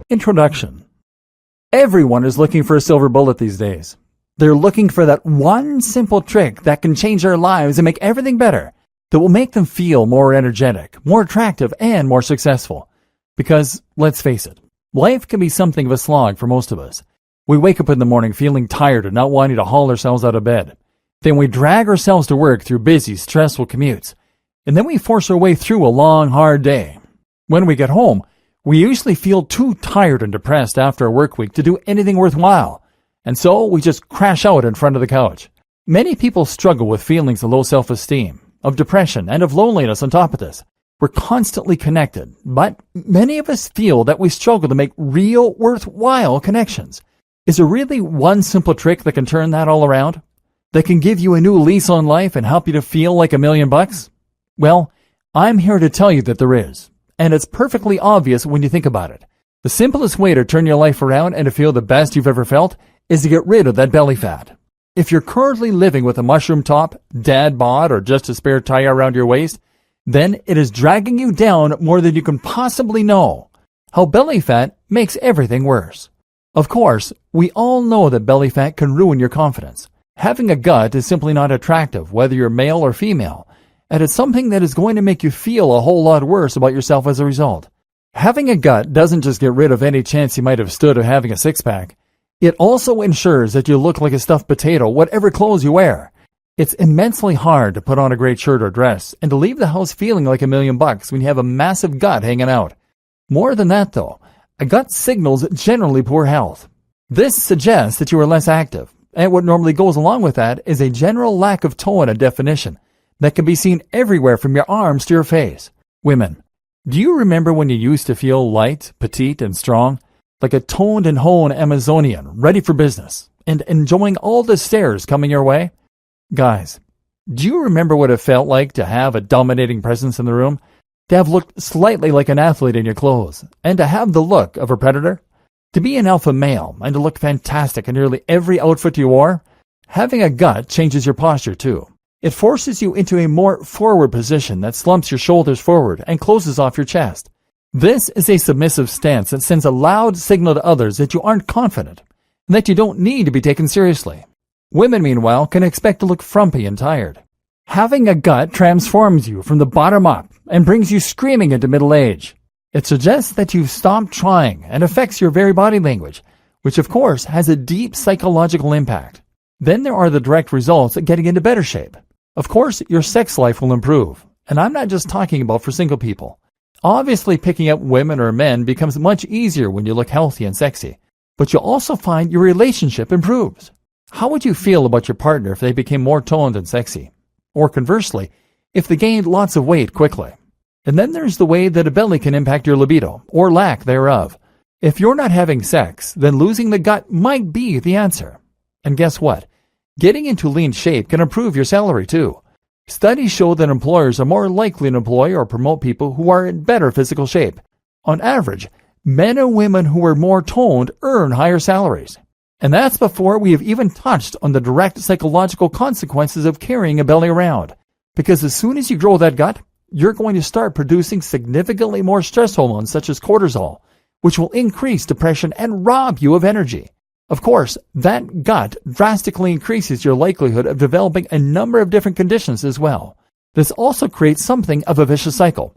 Introduction. Everyone is looking for a silver bullet these days. They're looking for that one simple trick that can change their lives and make everything better, that will make them feel more energetic, more attractive, and more successful. Because, let's face it, life can be something of a slog for most of us. We wake up in the morning feeling tired and not wanting to haul ourselves out of bed. Then we drag ourselves to work through busy, stressful commutes. And then we force our way through a long, hard day. When we get home, we usually feel too tired and depressed after a work week to do anything worthwhile. And so we just crash out in front of the couch. Many people struggle with feelings of low self-esteem, of depression, and of loneliness on top of this. We're constantly connected, but many of us feel that we struggle to make real, worthwhile connections. Is there really one simple trick that can turn that all around? That can give you a new lease on life and help you to feel like $1,000,000? Well, I'm here to tell you that there is. And it's perfectly obvious when you think about it. The simplest way to turn your life around and to feel the best you've ever felt is to get rid of that belly fat. If you're currently living with a mushroom top, dad bod, or just a spare tire around your waist, then it is dragging you down more than you can possibly know. How belly fat makes everything worse. Of course, we all know that belly fat can ruin your confidence. Having a gut is simply not attractive, whether you're male or female, and it's something that is going to make you feel a whole lot worse about yourself as a result. Having a gut doesn't just get rid of any chance you might have stood of having a six-pack. It also ensures that you look like a stuffed potato, whatever clothes you wear. It's immensely hard to put on a great shirt or dress and to leave the house feeling like $1,000,000 when you have a massive gut hanging out. More than that, though, a gut signals generally poor health. This suggests that you are less active, and what normally goes along with that is a general lack of tone and definition that can be seen everywhere from your arms to your face. Women, do you remember when you used to feel light, petite, and strong? Like a toned and honed Amazonian, ready for business, and enjoying all the stares coming your way? Guys, do you remember what it felt like to have a dominating presence in the room? To have looked slightly like an athlete in your clothes, and to have the look of a predator? To be an alpha male, and to look fantastic in nearly every outfit you wore? Having a gut changes your posture too. It forces you into a more forward position that slumps your shoulders forward and closes off your chest. This is a submissive stance that sends a loud signal to others that you aren't confident and that you don't need to be taken seriously. Women, meanwhile, can expect to look frumpy and tired. Having a gut transforms you from the bottom up and brings you screaming into middle age. It suggests that you've stopped trying and affects your very body language, which of course has a deep psychological impact. Then there are the direct results of getting into better shape. Of course, your sex life will improve, and I'm not just talking about for single people. Obviously, picking up women or men becomes much easier when you look healthy and sexy, but you'll also find your relationship improves. How would you feel about your partner if they became more toned and sexy? Or conversely, if they gained lots of weight quickly? And then there's the way that a belly can impact your libido, or lack thereof. If you're not having sex, then losing the gut might be the answer. And guess what? Getting into lean shape can improve your salary too. Studies show that employers are more likely to employ or promote people who are in better physical shape. On average, men and women who are more toned earn higher salaries. And that's before we have even touched on the direct psychological consequences of carrying a belly around. Because as soon as you grow that gut, you're going to start producing significantly more stress hormones such as cortisol, which will increase depression and rob you of energy. Of course, that gut drastically increases your likelihood of developing a number of different conditions as well. This also creates something of a vicious cycle.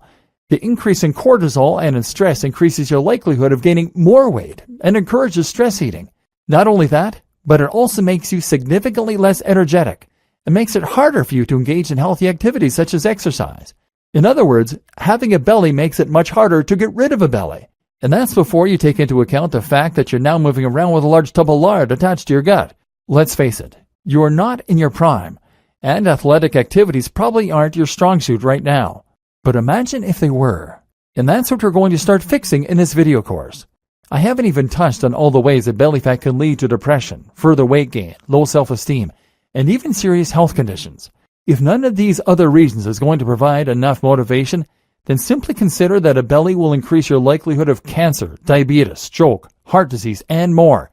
The increase in cortisol and in stress increases your likelihood of gaining more weight and encourages stress eating. Not only that, but it also makes you significantly less energetic and makes it harder for you to engage in healthy activities such as exercise. In other words, having a belly makes it much harder to get rid of a belly. And that's before you take into account the fact that you're now moving around with a large tub of lard attached to your gut. Let's face it, you are not in your prime, and athletic activities probably aren't your strong suit right now. But imagine if they were. And that's what we're going to start fixing in this video course. I haven't even touched on all the ways that belly fat can lead to depression, further weight gain, low self-esteem, and even serious health conditions. If none of these other reasons is going to provide enough motivation, then simply consider that a belly will increase your likelihood of cancer, diabetes, stroke, heart disease, and more.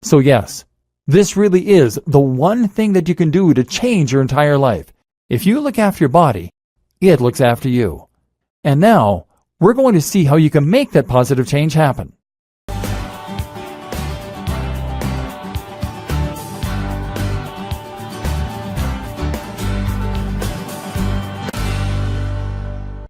So yes, This really is the one thing that you can do to change your entire life. If you look after your body, it looks after you. And now, we're going to see how you can make that positive change happen.